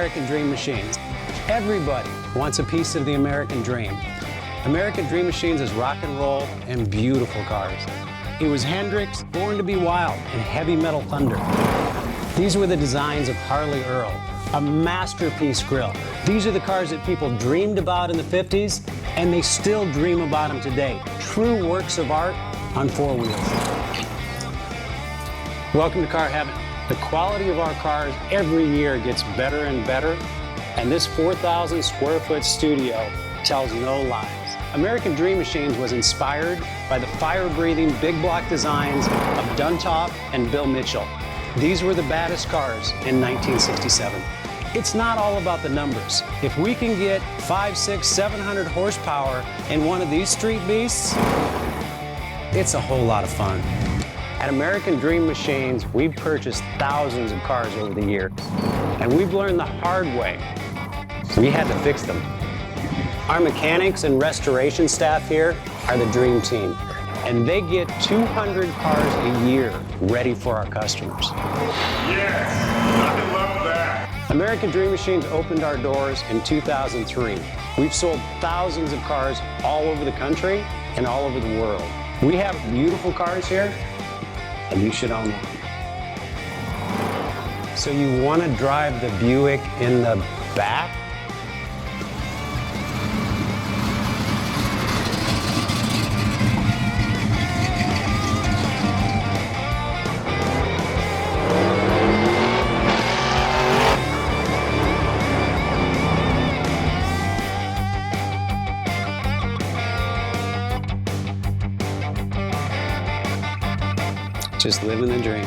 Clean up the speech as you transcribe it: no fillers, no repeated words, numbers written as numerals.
American Dream Machines. Everybody wants a piece of the American dream. American Dream Machines is rock and roll and beautiful cars. It was Hendrix, born to be wild, and heavy metal thunder. These were the designs of Harley Earl, a masterpiece grille. These are the cars that people dreamed about in the 50s, and they still dream about them today. True works of art on four wheels. Welcome to Car Heaven. The quality of our cars every year gets better and better, and this 4,000 square foot studio tells no lies. American Dream Machines was inspired by the fire-breathing big block designs of Duntop and Bill Mitchell. These were the baddest cars in 1967. It's not all about the numbers. If we can get 500, 600, 700 horsepower in one of these street beasts, it's a whole lot of fun. At American Dream Machines, we've purchased thousands of cars over the years, and we've learned the hard way. We had to fix them. Our mechanics and restoration staff here are the dream team, and they get 200 cars a year ready for our customers. Yes, I love that. American Dream Machines opened our doors in 2003. We've sold thousands of cars all over the country and all over the world. We have beautiful cars here, and you should own one. So you want to drive the Buick in the back? Just living the dream.